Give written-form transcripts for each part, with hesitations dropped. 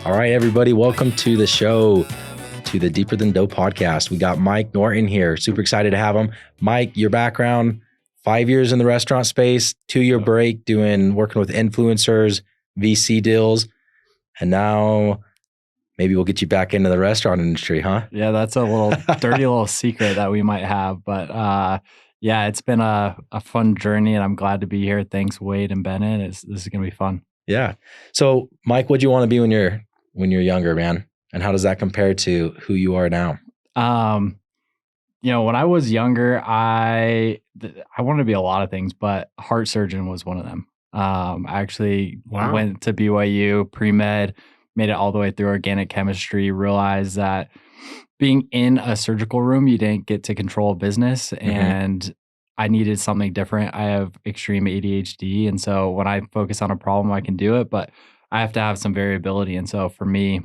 All right, everybody, welcome to the show, to the Deeper Than Dough podcast. We got Mike Norton here. Super excited to have him. Mike, your background, 5 years in the restaurant space, 2-year break working with influencers, VC deals, and now maybe we'll get you back into the restaurant industry, huh? Yeah, that's a little dirty little secret that we might have. But yeah, it's been a fun journey, and I'm glad to be here. Thanks, Wade and Bennett. This is going to be fun. Yeah. So, Mike, what'd you want to be when you're younger, man? And how does that compare to who you are now? When I was younger, I wanted to be a lot of things, but heart surgeon was one of them. I actually went to BYU pre-med, made it all the way through organic chemistry, realized that being in a surgical room, you didn't get to control business, and I needed something different. I have extreme ADHD, and so when I focus on a problem, I can do it, but I have to have some variability. And so for me,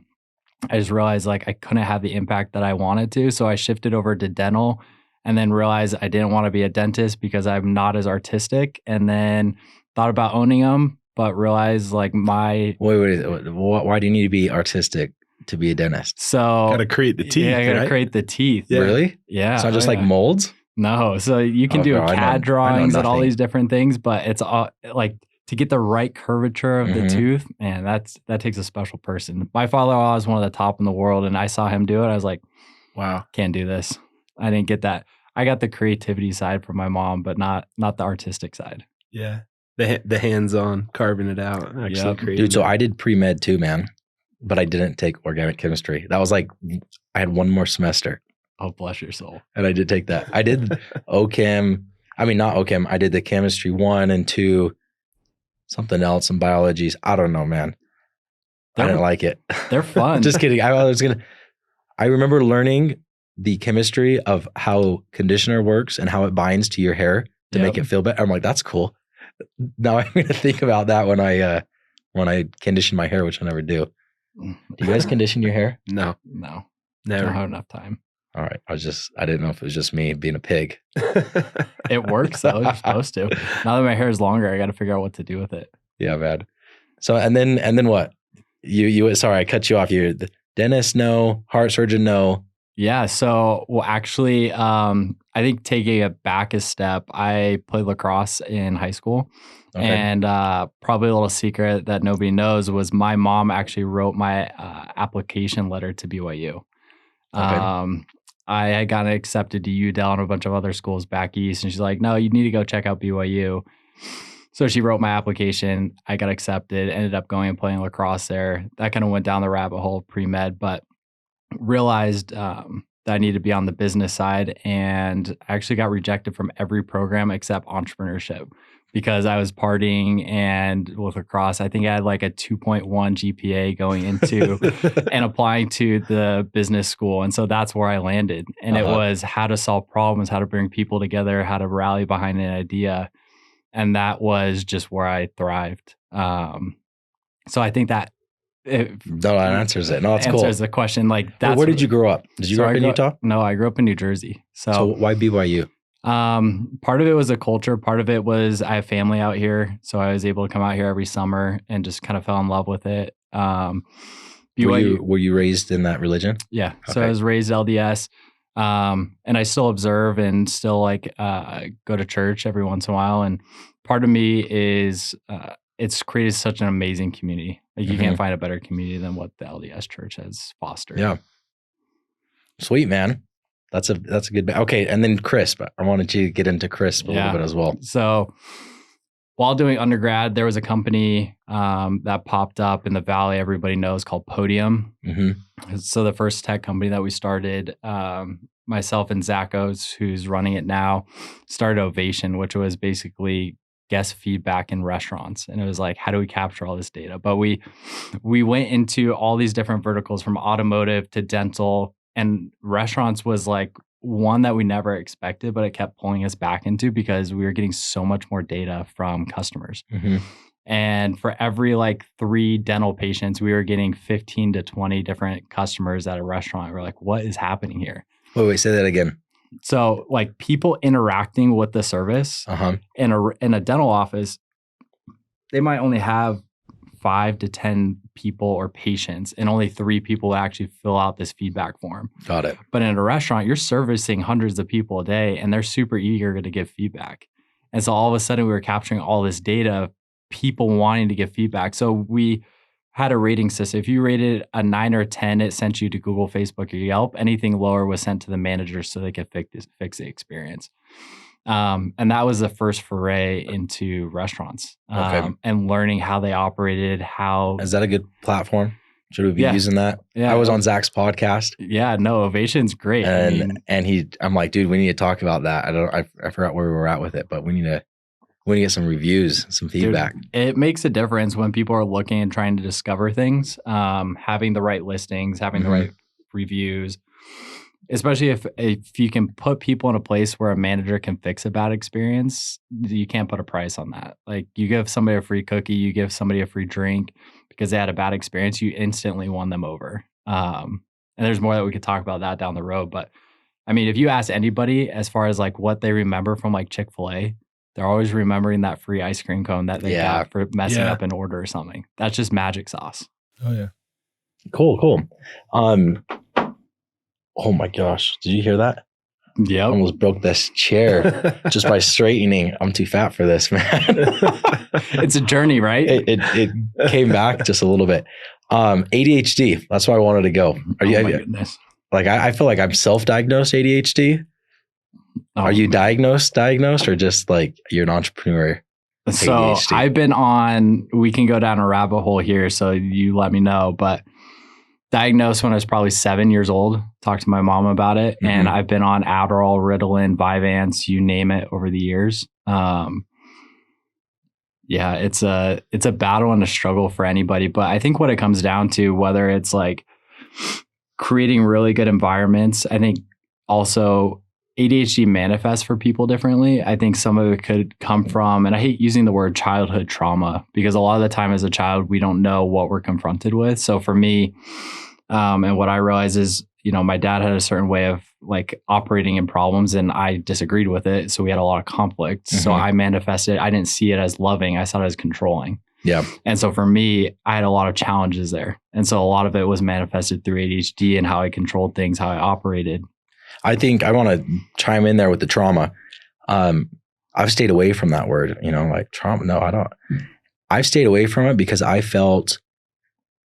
I just realized like I couldn't have the impact that I wanted to. So I shifted over to dental and then realized I didn't want to be a dentist because I'm not as artistic, and then thought about owning them, but realized like Wait, why do you need to be artistic to be a dentist? So gotta create the teeth. Yeah, I gotta create the teeth. Yeah. Really? Yeah. It's not just like molds? No. So you can do CAD drawings and all these different things, but it's all like to get the right curvature of the tooth, man, that takes a special person. My father-in-law was one of the top in the world, and I saw him do it. I was like, wow, can't do this. I didn't get that. I got the creativity side from my mom, but not the artistic side. Yeah. The hands-on carving it out. Actually creating. Dude, so I did pre-med too, man, but I didn't take organic chemistry. That was like, I had one more semester. Oh, bless your soul. And I did take that. I did OChem. I mean, not OChem. I did the chemistry 1 and 2, something else, some biologies. I don't know, man. I didn't like it. They're fun. Just kidding. I remember learning the chemistry of how conditioner works and how it binds to your hair to make it feel better. I'm like, that's cool. Now I'm going to think about that when I condition my hair, which I never do. Do you guys condition your hair? No, never. Don't have enough time. All right. I didn't know if it was just me being a pig. It works though. You're supposed to. Now that my hair is longer, I got to figure out what to do with it. Yeah, man. So, and then what? You sorry, I cut you off. You the dentist, no. Heart surgeon, no. Yeah. So, well, actually, I think taking it back a step, I played lacrosse in high school. Okay. And probably a little secret that nobody knows was my mom actually wrote my application letter to BYU. Okay. I had gotten accepted to UDEL and a bunch of other schools back east, and she's like, no, you need to go check out BYU. So she wrote my application. I got accepted, ended up going and playing lacrosse there. That kind of went down the rabbit hole pre-med, but realized that I needed to be on the business side, and I actually got rejected from every program except entrepreneurship because I was partying and with lacrosse. I think I had like a 2.1 GPA going into and applying to the business school. And so that's where I landed. And it was how to solve problems, how to bring people together, how to rally behind an idea. And that was just where I thrived. So I think that that answers it. No, it's cool. Answers the question. Like, that's where did you grow up? Did you grow up in Utah? No, I grew up in New Jersey. So why BYU? Part of it was a culture. Part of it was I have family out here, so I was able to come out here every summer and just kind of fell in love with it. BYU, were you raised in that religion? Yeah. Okay. So I was raised LDS, and I still observe and still go to church every once in a while. And part of me is it's created such an amazing community. Like you can't find a better community than what the LDS church has fostered. Yeah. Sweet, man. That's a good. Okay, and then CRISP. I wanted you to get into CRISP a little bit as well. So while doing undergrad, there was a company that popped up in the Valley everybody knows called Podium. So the first tech company that we started, myself and Zachos, who's running it now, started Ovation, which was basically guest feedback in restaurants. And it was like, how do we capture all this data? But we went into all these different verticals from automotive to dental. And restaurants was like one that we never expected, but it kept pulling us back into because we were getting so much more data from customers. And for every like 3 dental patients, we were getting 15 to 20 different customers at a restaurant. We're like, what is happening here? Wait, say that again. So like people interacting with the service in a dental office, they might only have 5 to 10 people or patients, and only 3 people actually fill out this feedback form. Got it. But in a restaurant, you're servicing hundreds of people a day, and they're super eager to give feedback. And so all of a sudden, we were capturing all this data of people wanting to give feedback. So we had a rating system. If you rated a 9 or 10, it sent you to Google, Facebook, or Yelp. Anything lower was sent to the manager so they could fix the experience. And that was the first foray into restaurants, and learning how they operated. Is that a good platform? Should we be using that? Yeah. I was on Zach's podcast. Yeah, no, Ovation's great. I'm like, dude, we need to talk about that. I forgot where we were at with it, but we need to get some reviews, some feedback. Dude, it makes a difference when people are looking and trying to discover things. Having the right listings, having the right reviews, especially if you can put people in a place where a manager can fix a bad experience, you can't put a price on that. Like, you give somebody a free cookie, you give somebody a free drink because they had a bad experience, you instantly won them over. And there's more that we could talk about that down the road. But I mean, if you ask anybody as far as like what they remember from like Chick-fil-A, they're always remembering that free ice cream cone that they got for messing up an order or something. That's just magic sauce. Oh yeah. Cool. Oh my gosh. Did you hear that? Yep. I almost broke this chair just by straightening. I'm too fat for this, man. It's a journey, right? It came back just a little bit. ADHD. That's why I wanted to go. My goodness. Like, I feel like I'm self-diagnosed ADHD. Are you diagnosed, or just like you're an entrepreneur? So ADHD? I've been on, we can go down a rabbit hole here, so you let me know, but diagnosed when I was probably 7 years old. Talked to my mom about it. And I've been on Adderall, Ritalin, Vyvanse, you name it, over the years. It's a battle and a struggle for anybody. But I think what it comes down to, whether it's like creating really good environments, I think also ADHD manifests for people differently. I think some of it could come from, and I hate using the word childhood trauma, because a lot of the time as a child, we don't know what we're confronted with. So for me, and what I realize is, my dad had a certain way of like operating in problems, and I disagreed with it. So we had a lot of conflict. So I manifested, I didn't see it as loving. I saw it as controlling. Yeah. And so for me, I had a lot of challenges there. And so a lot of it was manifested through ADHD and how I controlled things, how I operated. I think I want to chime in there with the trauma. I've stayed away from that word, like trauma. No, I don't. I've stayed away from it because I felt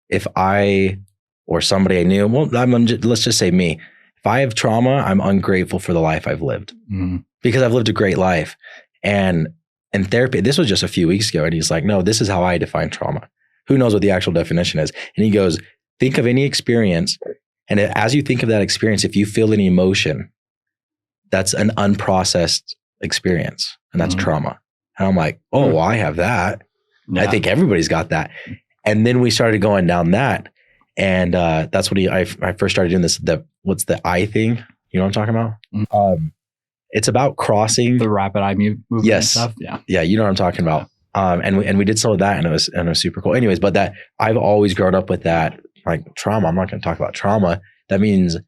if I or somebody I knew, let's just say me, if I have trauma, I'm ungrateful for the life I've lived because I've lived a great life. And in therapy, this was just a few weeks ago, and he's like, no, this is how I define trauma. Who knows what the actual definition is? And he goes, think of any experience. And as you think of that experience, if you feel any emotion, that's an unprocessed experience, and that's trauma. And I'm like, oh, well, I have that. Yeah. I think everybody's got that. And then we started going down that. And that's what I first started doing this, what's the I thing? You know what I'm talking about? It's about crossing. The rapid eye movement. Yes. Stuff. Yeah. Yeah. You know what I'm talking about. And we did some of that, and it was super cool. Anyways, but that I've always grown up with that. Like trauma, I'm not going to talk about trauma. That means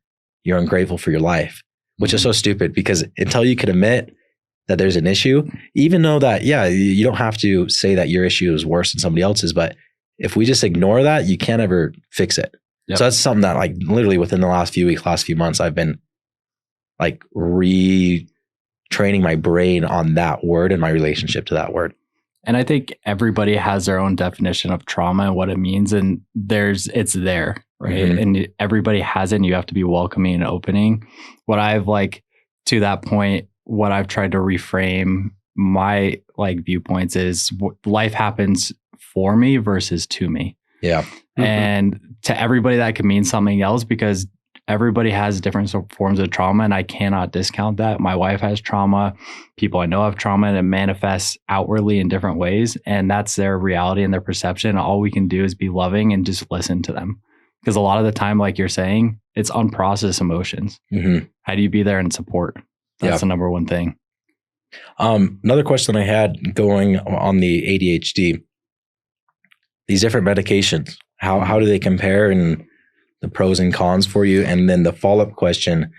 you're ungrateful for your life, which is so stupid, because until you can admit that there's an issue, even though that, you don't have to say that your issue is worse than somebody else's, but if we just ignore that, you can't ever fix it. Yep. So that's something that like literally within the last few months, I've been like retraining my brain on that word and my relationship to that word. And I think everybody has their own definition of trauma and what it means. And it's there, right? And everybody has it, and you have to be welcoming and opening. What I've to that point, what I've tried to reframe my viewpoints is life happens for me versus to me. Yeah. And to everybody that can mean something else, because everybody has different forms of trauma, and I cannot discount that. My wife has trauma. People I know have trauma, and it manifests outwardly in different ways. And that's their reality and their perception. All we can do is be loving and just listen to them. Because a lot of the time, like you're saying, it's unprocessed emotions. How do you be there and support? That's the number one thing. Another question I had going on the ADHD, these different medications, how do they compare, and the pros and cons for you? And then the follow-up question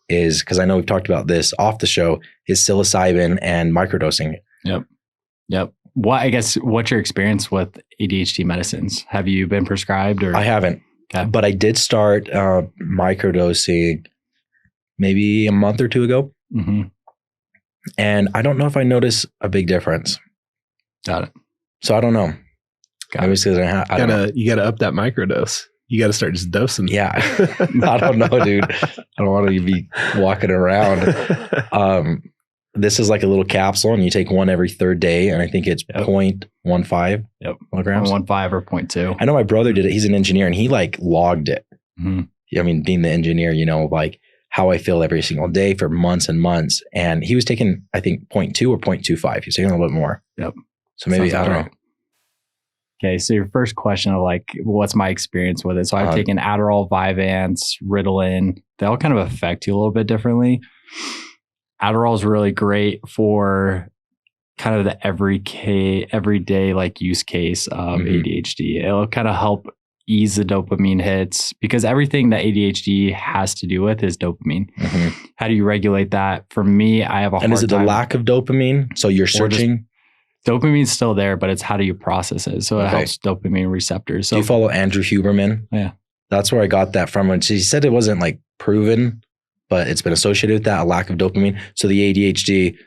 is, because I know we've talked about this off the show, is psilocybin and microdosing. Yep. what's your experience with ADHD medicines? Have you been prescribed or? I haven't, but I did start microdosing maybe a month or two ago. Mm-hmm. And I don't know if I notice a big difference. Got it. So I don't know. Maybe it's because I don't know. You gotta up that microdose. You gotta start just dosing. Yeah. I don't know, dude. I don't want to be walking around. This is like a little capsule and you take one every third day. And I think it's 0.15 milligrams. 0.15 or 0.2. I know my brother did it. He's an engineer and he like logged it. Mm-hmm. I mean, being the engineer, you know, like how I feel every single day for months and months. And he was taking, I think 0.2 or 0.25. He was taking a little bit more. Yep. So maybe, I don't know. Okay. So your first question of like, what's my experience with it? So I've taken Adderall, Vyvanse, Ritalin. They all kind of affect you a little bit differently. Adderall is really great for kind of the everyday like use case of ADHD. It'll kind of help ease the dopamine hits because everything that ADHD has to do with is dopamine. Mm-hmm. How do you regulate that? For me, I have a hard time. And is it the lack of dopamine? So you're searching? Dopamine's still there, but it's how do you process it? So it helps dopamine receptors. So do you follow Andrew Huberman? Yeah. That's where I got that from. And she said it wasn't like proven, but it's been associated with that, a lack of dopamine. So the ADHD,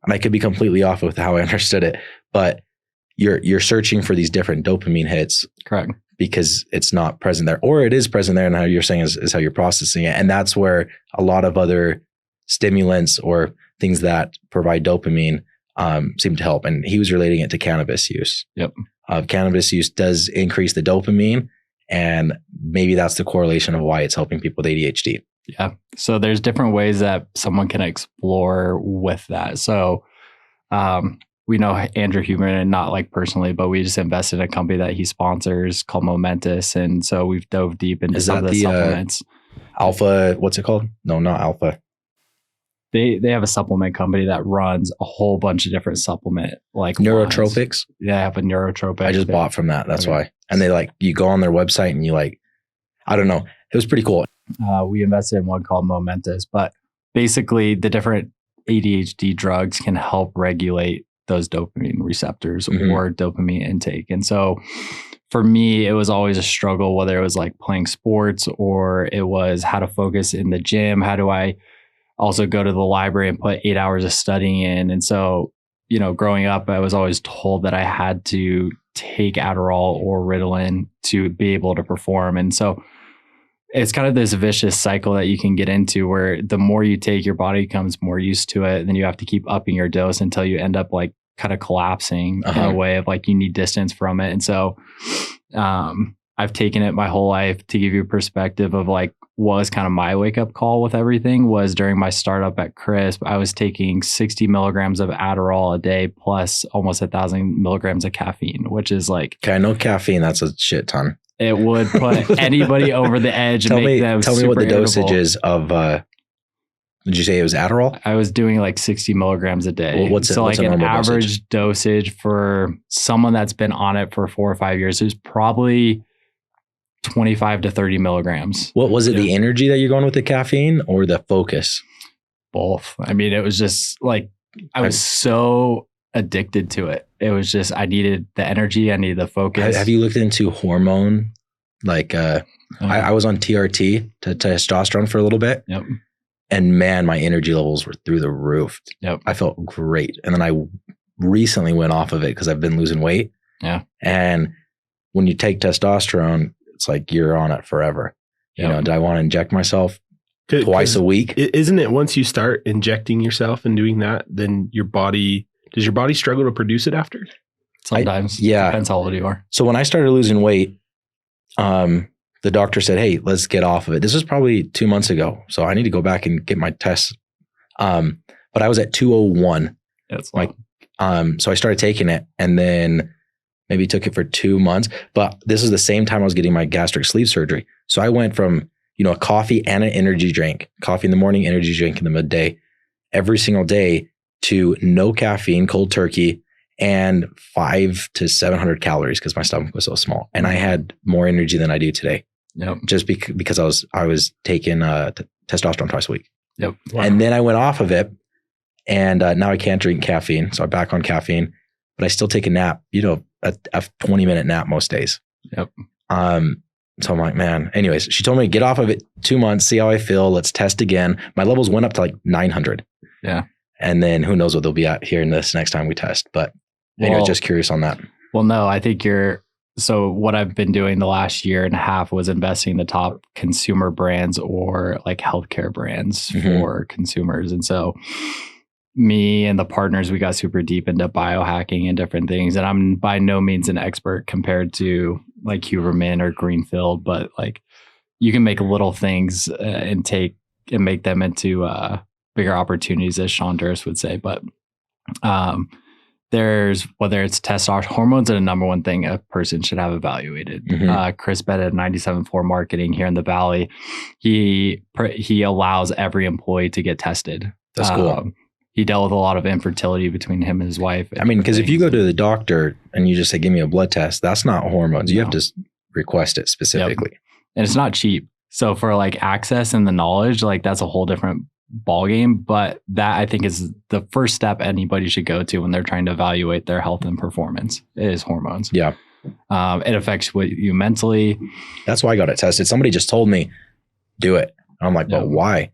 and I could be completely off with how I understood it, but you're searching for these different dopamine hits. Correct. Because it's not present there, or it is present there, and how you're saying is how you're processing it. And that's where a lot of other stimulants or things that provide dopamine seem to help. And he was relating it to cannabis use. Yep. Cannabis use does increase the dopamine, and maybe that's the correlation of why it's helping people with ADHD. Yeah. So there's different ways that someone can explore with that. So we know Andrew Huberman, and not like personally, but we just invested in a company that he sponsors called Momentous. And so we've dove deep into some of the supplements. Alpha, what's it called? No, not Alpha. They have a supplement company that runs a whole bunch of different supplement like neurotropics. Lines. Yeah, I have a neurotropic. I just bought from that. That's why. And they like, you go on their website and you like, I don't know. It was pretty cool. We invested in one called Momentous, but basically the different ADHD drugs can help regulate those dopamine receptors or dopamine intake. And so for me, it was always a struggle, whether it was like playing sports or it was how to focus in the gym. How do I also go to the library and put 8 hours of studying in? And so, you know, growing up, I was always told that I had to take Adderall or Ritalin to be able to perform. And so it's kind of this vicious cycle that you can get into where the more you take, your body becomes more used to it. And then you have to keep upping your dose until you end up like kind of collapsing in a way of like you need distance from it. And so I've taken it my whole life. To give you a perspective of like what was kind of my wake up call with everything was during my startup at Crisp, I was taking 60 milligrams of Adderall a day plus almost 1,000 milligrams of caffeine, which is like... Okay, I know caffeine, that's a shit ton. It would put anybody over the edge and make them Tell me what the dosage is of, did you say it was Adderall? I was doing like 60 milligrams a day. Well, what's like an average dosage for someone that's been on it for 4 or 5 years is probably 25 to 30 milligrams. What was it? The energy that you're going with the caffeine or the focus? Both. I mean, it was just like, I was so addicted to it. It was just, I needed the energy. I needed the focus. Have you looked into hormone? Like, I was on TRT, testosterone for a little bit. Yep. And man, my energy levels were through the roof. Yep. I felt great. And then I recently went off of it because I've been losing weight. Yeah. And when you take testosterone, it's like you're on it forever. You know, do I want to inject myself twice a week? Isn't it once you start injecting yourself and doing that, then does your body struggle to produce it after? Sometimes. Depends how old you are. So when I started losing weight, the doctor said, hey, let's get off of it. This was probably 2 months ago. So I need to go back and get my tests. But I was at 201. That's so I started taking it and then maybe took it for 2 months. But this is the same time I was getting my gastric sleeve surgery. So I went from, a coffee and an energy drink, coffee in the morning, energy drink in the midday, every single day to no caffeine, cold turkey, and 500 to 700 calories because my stomach was so small. And I had more energy than I do today. Yep. Just because I was taking testosterone twice a week. Yep. Wow. And then I went off of it and now I can't drink caffeine. So I'm back on caffeine. but I still take a nap, a 20-minute nap most days. Yep. So I'm like, man, anyways, she told me to get off of it 2 months, see how I feel. Let's test again. My levels went up to like 900. Yeah. And then who knows what they'll be at here in this next time we test. But anyway, just curious on that. Well, no, I think so what I've been doing the last year and a half was investing in the top consumer brands or like healthcare brands for consumers. And so me and the partners, we got super deep into biohacking and different things. And I'm by no means an expert compared to like Huberman or Greenfield, but like you can make little things and make them into bigger opportunities, as Sean Durst would say. But there's, whether it's testosterone, hormones are the number one thing a person should have evaluated. Chris Bennett, 97.4 Marketing here in the Valley, he allows every employee to get tested. That's cool. He dealt with a lot of infertility between him and his wife. I mean, because if you go to the doctor and you just say, give me a blood test, that's not hormones. You have to request it specifically. Yep. And it's not cheap. So for like access and the knowledge, like that's a whole different ballgame. But that I think is the first step anybody should go to when they're trying to evaluate their health and performance is hormones. Yeah. It affects you mentally. That's why I got it tested. Somebody just told me, do it. And I'm like, but why?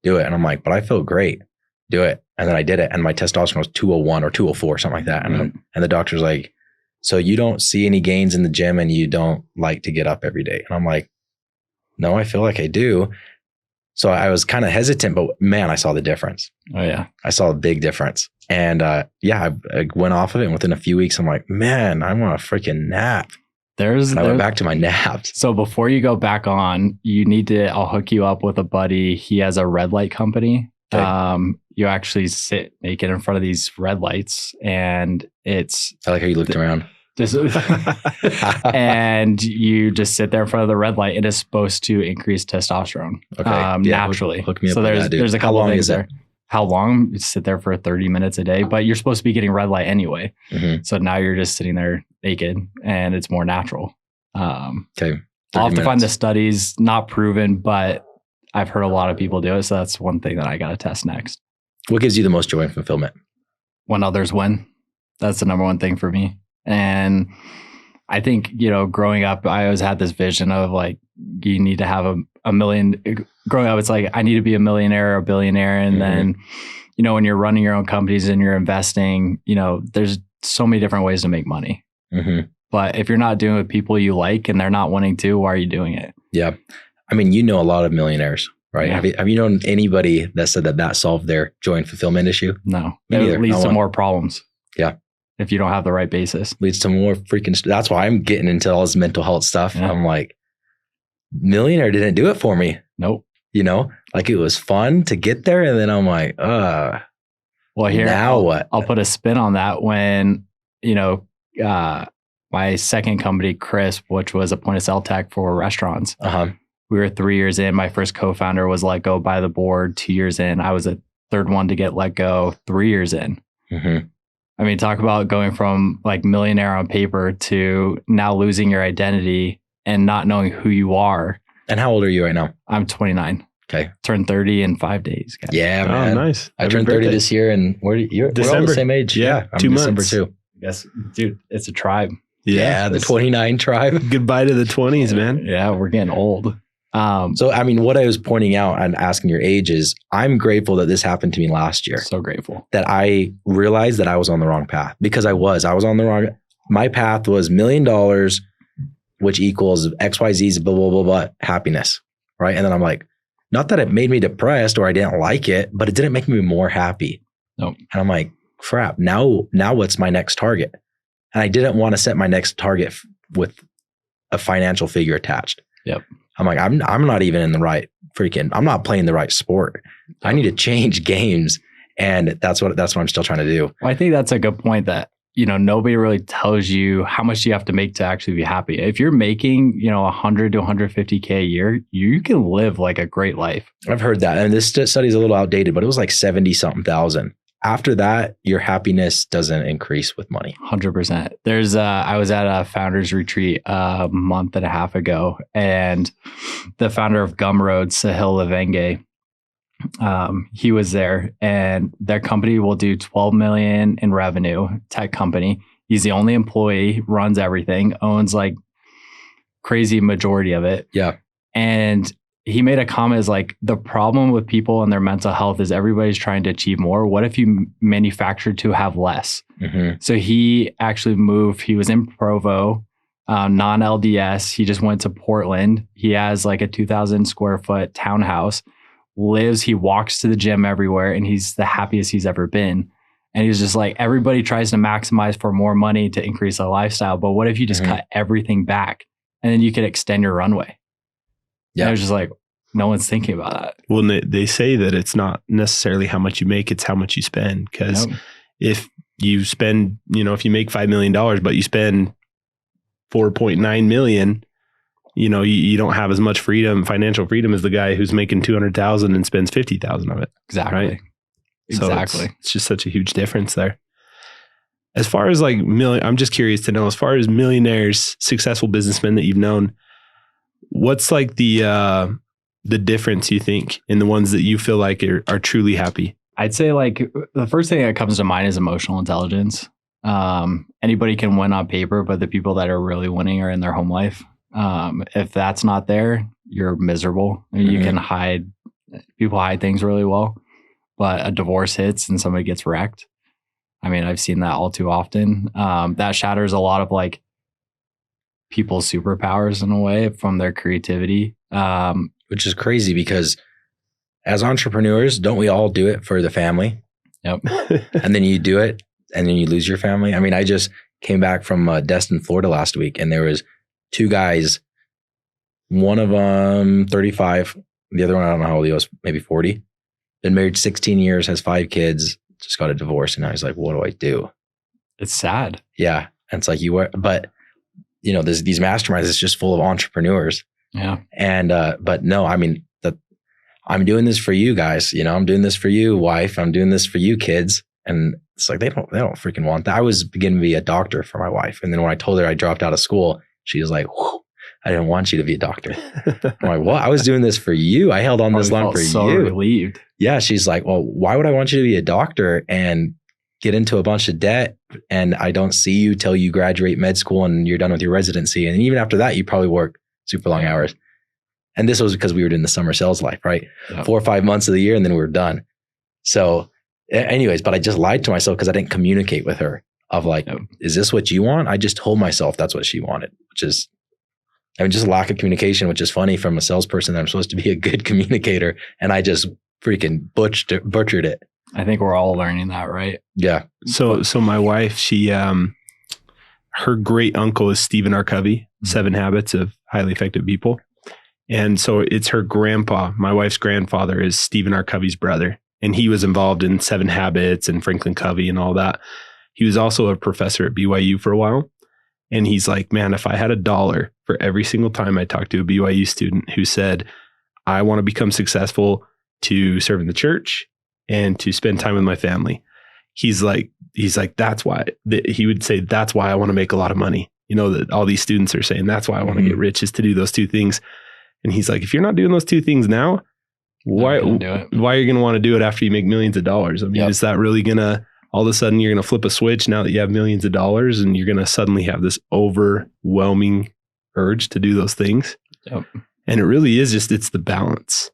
Do it. And I'm like, but I feel great. Do it. And then I did it. And my testosterone was 201 or 204, something like that. And the doctor's like, so you don't see any gains in the gym and you don't like to get up every day. And I'm like, no, I feel like I do. So I was kind of hesitant, but man, I saw the difference. Oh yeah. I saw a big difference. And I went off of it. And within a few weeks, I'm like, man, I want a freaking nap. I went back to my naps. So before you go back on, I'll hook you up with a buddy. He has a red light company. Okay. You actually sit naked in front of these red lights and I like how you looked around. And you just sit there in front of the red light. It is supposed to increase testosterone naturally. Hook me up. So there's a couple of things there. How long? You sit there for 30 minutes a day, but you're supposed to be getting red light anyway. So now you're just sitting there naked and it's more natural. Okay. I'll have to find the studies, not proven, but I've heard a lot of people do it. So that's one thing that I got to test next. What gives you the most joy and fulfillment? When others win. That's the number one thing for me. And I think, growing up, I always had this vision of like, you need to have a million. Growing up, it's like, I need to be a millionaire or a billionaire. And then, when you're running your own companies and you're investing, there's so many different ways to make money. But if you're not doing it with people you like and they're not wanting to, why are you doing it? Yeah. I mean, a lot of millionaires, right? Yeah. Have you known anybody that said that solved their joy and fulfillment issue? No. It leads to more problems. Yeah. If you don't have the right basis. Leads to more freaking, that's why I'm getting into all this mental health stuff. Yeah. I'm like, millionaire didn't do it for me. Nope. Like it was fun to get there. And then I'm like, well, here, now what? I'll put a spin on that when, my second company, Crisp, which was a point of sale tech for restaurants. We were 3 years in. My first co-founder was let go by the board 2 years in. I was the third one to get let go 3 years in. I mean, talk about going from like millionaire on paper to now losing your identity and not knowing who you are. And how old are you right now? I'm 29. Okay. Turned 30 in 5 days. Guys. Yeah, man. Oh, nice. I turned 30 this year and we're all the same age. Yeah. I'm 2 months. December too. Yes, dude, it's a tribe. Yeah, the 29 tribe. Goodbye to the 20s, man. Yeah, we're getting old. So, I mean, what I was pointing out and asking your age is I'm grateful that this happened to me last year. So grateful. That I realized that I was on the wrong path because I was on the wrong. My path was $1 million, which equals XYZ's blah, blah, blah, blah, happiness. Right. And then I'm like, not that it made me depressed or I didn't like it, but it didn't make me more happy. Nope. And I'm like, crap, now what's my next target? And I didn't want to set my next target with a financial figure attached. Yep. I'm like, I'm not even in the right I'm not playing the right sport. I need to change games. And that's what I'm still trying to do. Well, I think that's a good point that, nobody really tells you how much you have to make to actually be happy. If you're making, 100 to 150K a year, you can live like a great life. I've heard that. And this study is a little outdated, but it was like 70 something thousand. After that, your happiness doesn't increase with money. 100%. I was at a founders retreat a month and a half ago, and the founder of Gumroad, Sahil Levenge, he was there, and their company will do 12 million in revenue, tech company. He's the only employee, runs everything, owns like crazy majority of it. Yeah. And he made a comment is like, the problem with people and their mental health is everybody's trying to achieve more. What if you manufactured to have less? Mm-hmm. So he actually moved. He was in Provo, non-LDS. He just went to Portland. He has like a 2,000 square foot townhouse, he walks to the gym everywhere, and he's the happiest he's ever been. And he's just like, everybody tries to maximize for more money to increase their lifestyle. But what if you just cut everything back and then you could extend your runway? Yeah. And I was just like, no one's thinking about that. Well, they say that it's not necessarily how much you make, it's how much you spend. Because if you spend, if you make $5 million, but you spend 4.9 million, you don't have as much freedom, financial freedom, as the guy who's making 200,000 and spends 50,000 of it. Exactly. Right? Exactly. So it's just such a huge difference there. As far as like I'm just curious to know, as far as millionaires, successful businessmen that you've known, what's like the difference you think in the ones that you feel like are truly happy? I'd say like the first thing that comes to mind is emotional intelligence. Anybody can win on paper, but the people that are really winning are in their home life. If that's not there, you're miserable. I mean, you can people hide things really well, but a divorce hits and somebody gets wrecked. I mean, I've seen that all too often. That shatters a lot of like people's superpowers in a way from their creativity. Which is crazy because as entrepreneurs, don't we all do it for the family? Yep. And then you do it and then you lose your family. I mean, I just came back from Destin, Florida last week, and there was 2 guys, one of them 35, the other one, I don't know how old he was, maybe 40, been married 16 years, has 5 kids, just got a divorce. And now he's like, what do I do? It's sad. Yeah. And it's like but there's these masterminds, it's just full of entrepreneurs. Yeah. And, but no, I mean, I'm doing this for you guys, I'm doing this for you, wife, I'm doing this for you kids. And it's like, they don't freaking want that. I was beginning to be a doctor for my wife. And then when I told her I dropped out of school, she was like, I didn't want you to be a doctor. I'm like, what? I was doing this for you. I held on this line for so you. Relieved. Yeah. She's like, well, why would I want you to be a doctor and get into a bunch of debt? And I don't see you till you graduate med school and you're done with your residency. And even after that, you probably work super long hours. And this was because we were doing the summer sales life, right? Yep. 4 or 5 months of the year, and then we were done. So anyways, but I just lied to myself because I didn't communicate with her of like, is this what you want? I just told myself that's what she wanted, which is, just a lack of communication, which is funny from a salesperson that I'm supposed to be a good communicator. And I just freaking butchered it. I think we're all learning that, right? Yeah. So my wife, she, her great uncle is Stephen R. Covey, 7 Habits of Highly Effective People. And so it's her grandpa. My wife's grandfather is Stephen R. Covey's brother. And he was involved in 7 Habits and Franklin Covey and all that. He was also a professor at BYU for a while. And he's like, man, if I had $1 for every single time I talked to a BYU student who said, I want to become successful to serve in the church and to spend time with my family. He's like, that's why he would say, that's why I want to make a lot of money. That all these students are saying, that's why I want to get rich, is to do those 2 things. And he's like, if you're not doing those 2 things now, why are you going to want to do it after you make millions of dollars? I mean, is that really going to, all of a sudden you're going to flip a switch now that you have millions of dollars and you're going to suddenly have this overwhelming urge to do those things? Yep. And it really is just, it's the balance.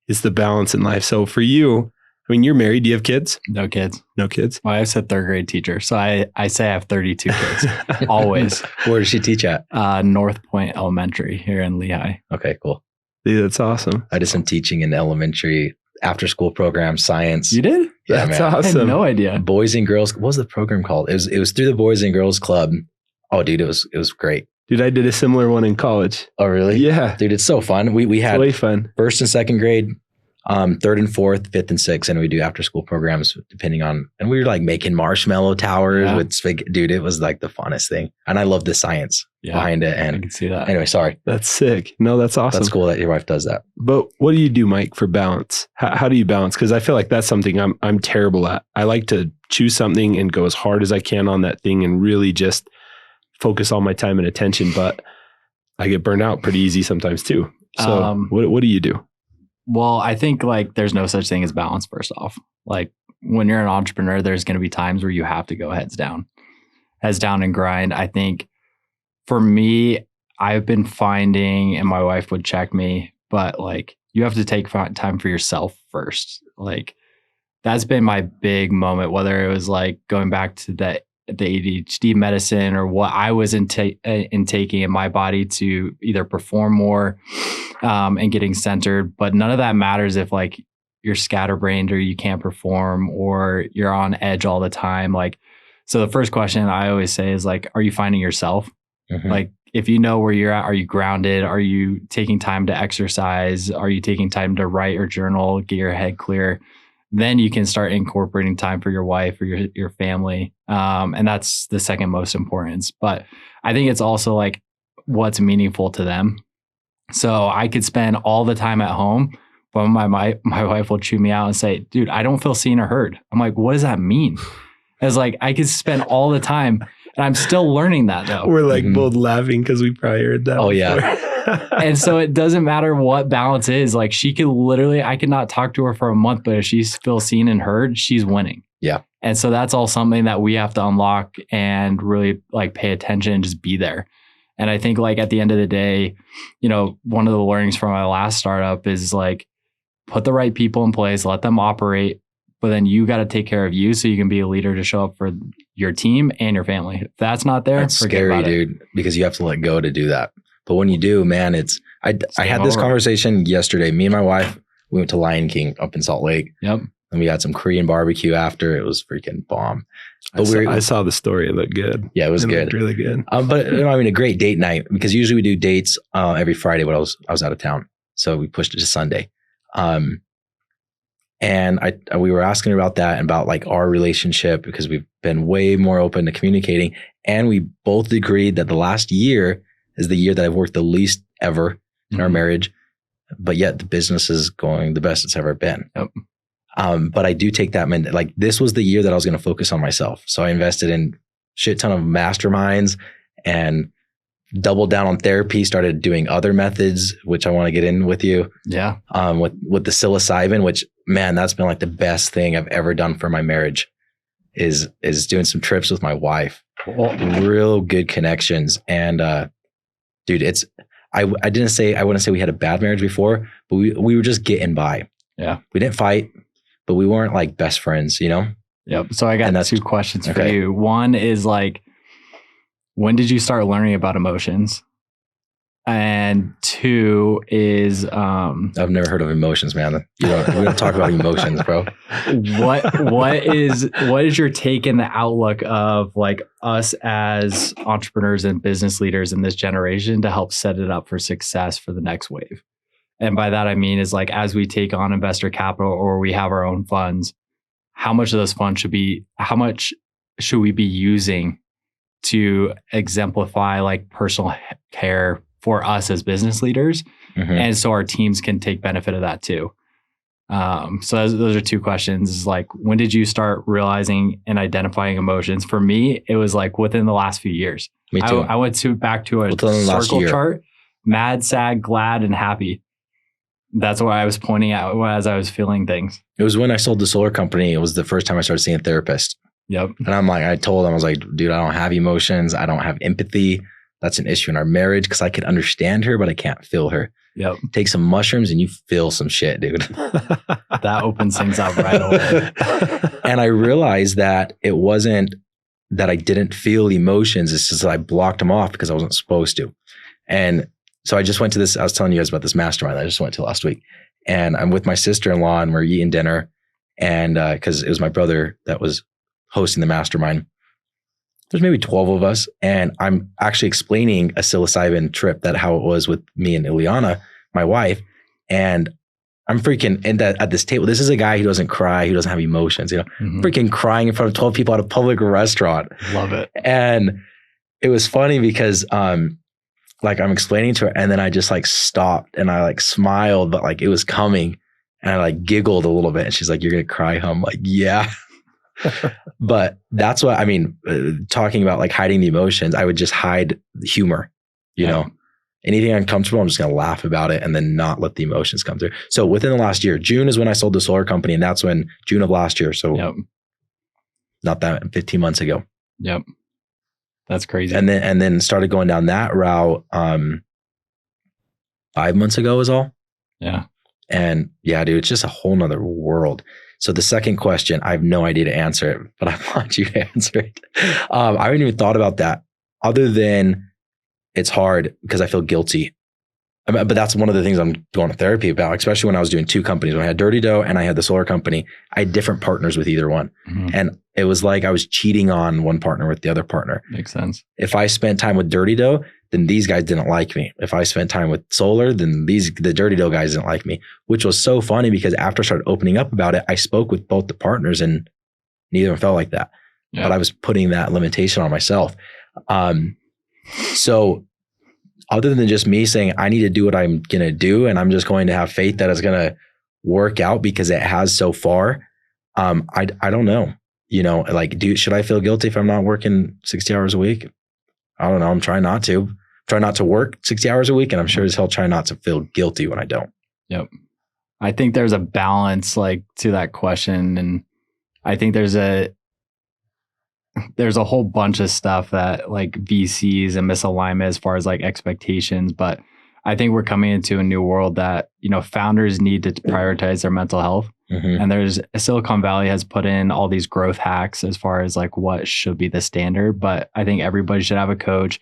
It's the balance in life. So for you, I mean, you're married. Do you have kids? No kids. No kids? Well, I was a 3rd grade teacher. So I say I have 32 kids. Always. Where does she teach at? North Point Elementary here in Lehigh. Okay, cool. Dude, that's awesome. I did some teaching in elementary after school program, science. You did? Yeah, that's man. awesome. I had no idea. Boys and Girls. What was the program called? It was through the Boys and Girls Club. Oh, dude, it was great. Dude, I did a similar one in college. Oh, really? Yeah. Dude, it's so fun. We had way fun. 1st and 2nd grade, 3rd and 4th, 5th and 6th, and we do after school programs depending on, and we were like making marshmallow towers with dude, it was like the funnest thing. And I love the science behind it. And I can see that. Anyway, sorry. That's sick. No, that's awesome. That's cool that your wife does that. But what do you do, Mike, for balance? How do you balance? Because I feel like that's something I'm terrible at. I like to choose something and go as hard as I can on that thing and really just focus all my time and attention. But I get burned out pretty easy sometimes too. So what do you do? Well, I think like there's no such thing as balance, first off. Like when you're an entrepreneur, there's going to be times where you have to go heads down. heads down and grind. I think for me, I've been finding, and my wife would check me, but like you have to take time for yourself first. Like that's been my big moment, whether it was like going back to the ADHD medicine or what I was intaking in my body to either perform more and getting centered. But none of that matters if like you're scatterbrained or you can't perform or you're on edge all the time. Like, so the first question I always say is like, are you finding yourself? Mm-hmm. Like, if you know where you're at, are you grounded? Are you taking time to exercise? Are you taking time to write or journal, get your head clear? Then you can start incorporating time for your wife or your family. And that's the second most importance. But I think it's also like what's meaningful to them. So I could spend all the time at home, but my wife will chew me out and say, dude, I don't feel seen or heard. I'm like, what does that mean? It's like, I could spend all the time and I'm still learning that though. We're like both laughing because we probably heard that. Oh, before. yeah. And so it doesn't matter what balance is. Like she could literally, I could not talk to her for a month, but if she feels seen and heard, she's winning. Yeah. And so that's all something that we have to unlock and really like pay attention and just be there. And I think like at the end of the day, you know, one of the learnings from my last startup is like put the right people in place, let them operate, but then you got to take care of you so you can be a leader to show up for your team and your family. If that's not there, that's scary, dude, because you have to let go to do that. But when you do, man, I had this conversation yesterday. Me and my wife, we went to Lion King up in Salt Lake. Yep. And we had some Korean barbecue after. It was freaking bomb. But I saw the story. It looked good. Yeah, it was good. Looked really good. But I mean, a great date night because usually we do dates every Friday, but I was out of town. So we pushed it to Sunday. And we were asking about that and about like our relationship because we've been way more open to communicating. And we both agreed that the last year is the year that I've worked the least ever in our marriage, but yet the business is going the best it's ever been. Yep. But I do take that, like this was the year that I was going to focus on myself. So I invested in shit ton of masterminds and doubled down on therapy, started doing other methods, which I want to get in with you. Yeah. With the psilocybin, which man, that's been like the best thing I've ever done for my marriage is doing some trips with my wife. Cool. Real good connections. And, dude, I wouldn't say we had a bad marriage before, but we were just getting by. Yeah. We didn't fight, but we weren't like best friends, you know? Yep. So I got two questions for you. One is like, when did you start learning about emotions? And two is I've never heard of emotions, man. We don't talk about emotions, bro. What is your take in the outlook of like us as entrepreneurs and business leaders in this generation to help set it up for success for the next wave? And by that I mean is like as we take on investor capital or we have our own funds, how much of those funds how much should we be using to exemplify like personal care for us as business leaders. Mm-hmm. And so our teams can take benefit of that too. So those are two questions. Is like, when did you start realizing and identifying emotions? For me, it was like within the last few years. Me too. I went back to a circle chart, mad, sad, glad, and happy. That's what I was pointing at as I was feeling things. It was when I sold the solar company. It was the first time I started seeing a therapist. Yep. And I told him, I was like, dude, I don't have emotions. I don't have empathy. That's an issue in our marriage because I can understand her, but I can't feel her. Yep. Take some mushrooms and you feel some shit, dude. That opens things up right away. And I realized that it wasn't that I didn't feel emotions. It's just that I blocked them off because I wasn't supposed to. And so I just went to this, I was telling you guys about this mastermind that I just went to last week. And I'm with my sister-in-law and we're eating dinner. And because it was my brother that was hosting the mastermind. There's maybe 12 of us. And I'm actually explaining a psilocybin trip, that how it was with me and Ileana, my wife. And I'm freaking at this table. This is a guy who doesn't cry, who doesn't have emotions, freaking crying in front of 12 people at a public restaurant. Love it. And it was funny because like I'm explaining to her and then I just like stopped and I like smiled, but like it was coming and I like giggled a little bit. And she's like, "You're going to cry, huh?" I'm like, "Yeah." But that's what I mean, talking about like hiding the emotions. I would just hide the humor, you know, anything uncomfortable. I'm just going to laugh about it and then not let the emotions come through. So within the last year, June is when I sold the solar company. And that's when June of last year. So not that 15 months ago. Yep. That's crazy. And then started going down that route 5 months ago was all. Yeah. And yeah, dude, it's just a whole nother world. So the second question, I have no idea to answer it, but I want you to answer it. I haven't even thought about that other than it's hard because I feel guilty. But that's one of the things I'm going to therapy about, especially when I was doing 2 companies. When I had Dirty Dough and I had the solar company, I had different partners with either one. Mm-hmm. And it was like I was cheating on one partner with the other partner. Makes sense. If I spent time with Dirty Dough, then these guys didn't like me. If I spent time with solar, then the Dirty Dough guys didn't like me, which was so funny because after I started opening up about it, I spoke with both the partners and neither of them felt like that. Yeah. But I was putting that limitation on myself. So other than just me saying, I need to do what I'm going to do, and I'm just going to have faith that it's going to work out because it has so far. I don't know, like, should I feel guilty if I'm not working 60 hours a week? I don't know. I'm trying not to. Try not to work 60 hours a week, and I'm sure as hell try not to feel guilty when I don't. Yep. I think there's a balance like to that question. And I think there's a whole bunch of stuff that like VCs and misalignment as far as like expectations. But I think we're coming into a new world that, founders need to prioritize their mental health. Mm-hmm. And Silicon Valley has put in all these growth hacks as far as like what should be the standard. But I think everybody should have a coach.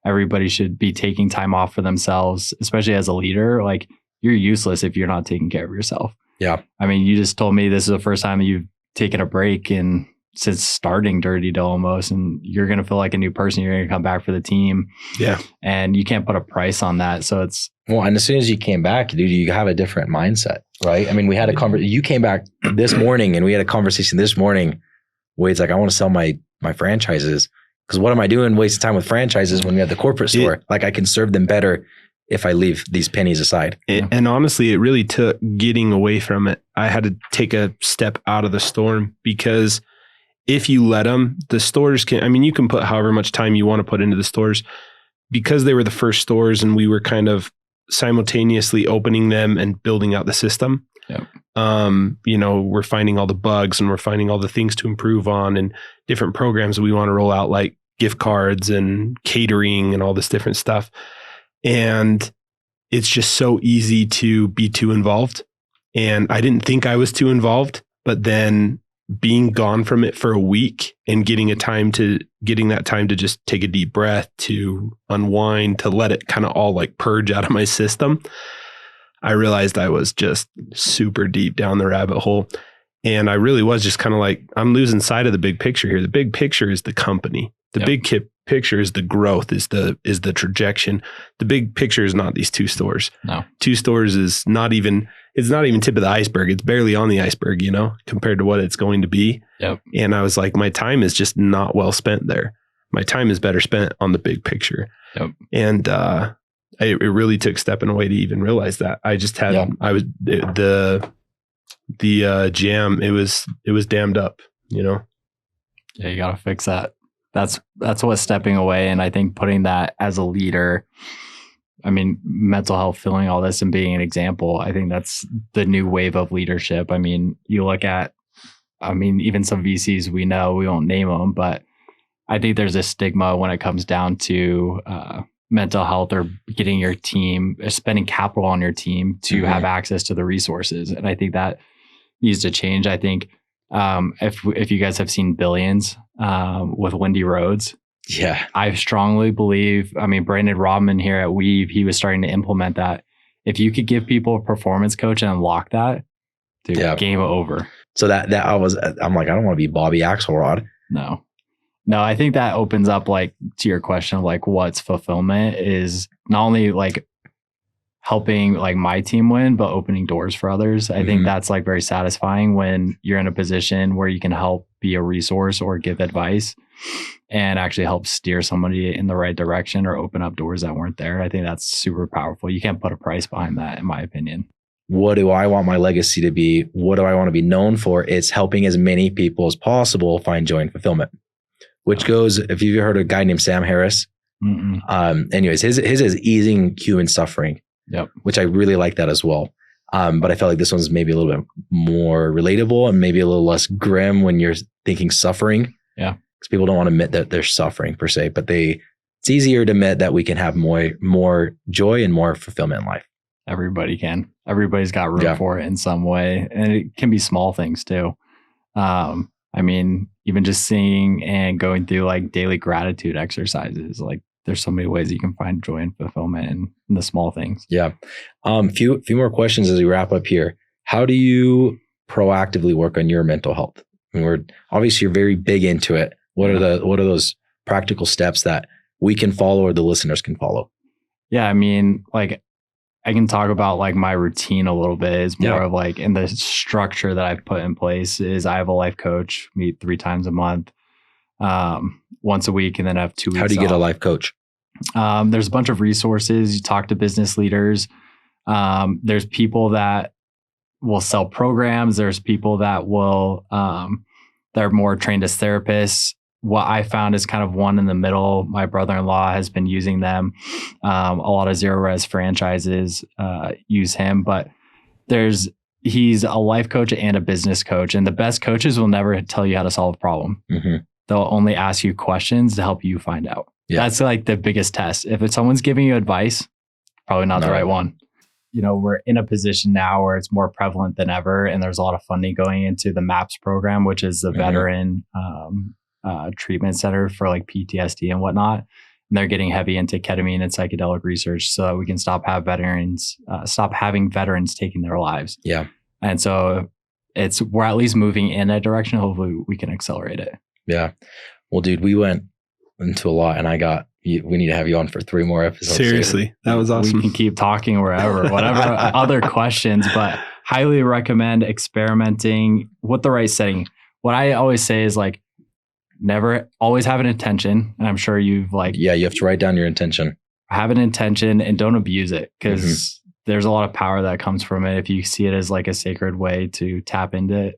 Everybody should be taking time off for themselves, especially as a leader. Like, you're useless if you're not taking care of yourself. Yeah. I mean, you just told me this is the first time you've taken a break since starting Dirty Dough almost, and you're going to feel like a new person. You're going to come back for the team. Yeah. And you can't put a price on that. So it's... Well, and as soon as you came back, dude, you have a different mindset, right? I mean, we had a conversation. You came back this morning and we had a conversation this morning. Wade's like, I want to sell my franchises. Because what am I doing wasting time with franchises when we have the corporate store? Like, I can serve them better if I leave these pennies aside. And honestly, it really took getting away from it. I had to take a step out of the storm, because if you let them, the stores you can put however much time you want to put into the stores, because they were the first stores and we were kind of simultaneously opening them and building out the system. Yep. We're finding all the bugs and we're finding all the things to improve on and different programs that we want to roll out, like gift cards and catering and all this different stuff. And it's just so easy to be too involved. And I didn't think I was too involved, but then being gone from it for a week and getting that time to just take a deep breath, to unwind, to let it kind of all like purge out of my system, I realized I was just super deep down the rabbit hole. And I really was just kind of like, I'm losing sight of the big picture here. The big picture is the company. The big picture is the growth, is the trajectory. The big picture is not these 2 stores. No. 2 stores is not even tip of the iceberg. It's barely on the iceberg, compared to what it's going to be. Yep. And I was like, my time is just not well spent there. My time is better spent on the big picture. Yep. And it really took stepping away to even realize that. I just had, the jam, it was dammed up, Yeah, you got to fix that. That's what stepping away. And I think putting that as a leader, mental health, feeling all this and being an example, I think that's the new wave of leadership. You look at, even some VCs we know, we won't name them, but I think there's a stigma when it comes down to mental health or getting your team, spending capital on your team to have access to the resources. And I think that needs to change. I think if you guys have seen Billions with Wendy Rhodes, I strongly believe, Brandon Rodman here at Weave, he was starting to implement that. If you could give people a performance coach and unlock that, dude, game over. So I'm like, I don't want to be Bobby Axelrod. No, I think that opens up, like, to your question of like what's fulfillment is not only like helping like my team win, but opening doors for others. I think that's like very satisfying when you're in a position where you can help be a resource or give advice and actually help steer somebody in the right direction or open up doors that weren't there. I think that's super powerful. You can't put a price behind that, in my opinion. What do I want my legacy to be? What do I want to be known for? It's helping as many people as possible find joy and fulfillment, which goes, if you've heard of a guy named Sam Harris, anyways, his is easing human suffering. Yep. Which I really like that as well. But I felt like this one's maybe a little bit more relatable and maybe a little less grim when you're thinking suffering. Yeah. because people don't want to admit that they're suffering per se, but it's easier to admit that we can have more joy and more fulfillment in life. Everybody can. Everybody's got room for it in some way. And it can be small things too. I mean, even just singing and going through like daily gratitude exercises, like there's so many ways you can find joy and fulfillment in the small things. Yeah. Few more questions as we wrap up here. How do you proactively work on your mental health? I mean, obviously you're very big into it. What are those practical steps that we can follow or the listeners can follow? Yeah. I mean, like I can talk about like my routine a little bit. Is more of like in the structure that I've put in place is I have a life coach, meet 3 times a month, once a week, and then I have 2 weeks. How do you get a life coach? There's a bunch of resources. You talk to business leaders. There's people that will sell programs. There's people that will, they're more trained as therapists. What I found is kind of one in the middle. My brother-in-law has been using them. A lot of zero res franchises use him, but he's a life coach and a business coach. And the best coaches will never tell you how to solve a problem. Mm-hmm. They'll only ask you questions to help you find out. Yeah. That's like the biggest test. If someone's giving you advice, probably not the right one. You know, we're in a position now where it's more prevalent than ever. And there's a lot of funding going into the MAPS program, which is the veteran treatment center for like PTSD and whatnot. And they're getting heavy into ketamine and psychedelic research so that we can stop having veterans taking their lives. Yeah. And so we're at least moving in that direction. Hopefully we can accelerate it. Yeah. Well, dude, we went into a lot and we need to have you on for 3 more episodes. Seriously. That was awesome. We can keep talking whatever other questions, but highly recommend experimenting with the right setting. What I always say is like, always have an intention. And I'm sure you've you have to write down your intention. Have an intention and don't abuse it because there's a lot of power that comes from it. If you see it as like a sacred way to tap into,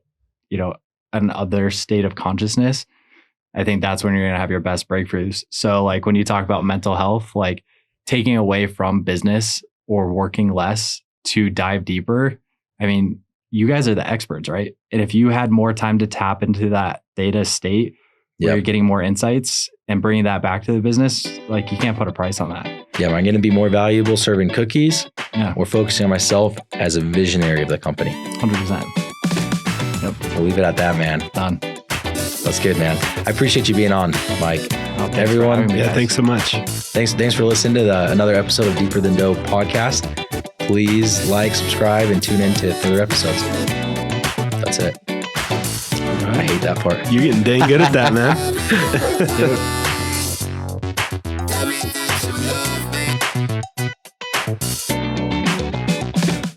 another state of consciousness, I think that's when you're going to have your best breakthroughs. So like when you talk about mental health, like taking away from business or working less to dive deeper. I mean, you guys are the experts, right? And if you had more time to tap into that theta state, where you're getting more insights and bringing that back to the business, like you can't put a price on that. Yeah, am I going to be more valuable serving cookies or focusing on myself as a visionary of the company? 100%. Yep. We'll leave it at that, man. Done. That's good, man. I appreciate you being on, Mike. Everyone. Yeah, thanks so much. Thanks for listening to another episode of Deeper Than Dope podcast. Please like, subscribe, and tune in to further episodes. That's it. I hate that part. You're getting dang good at that, man.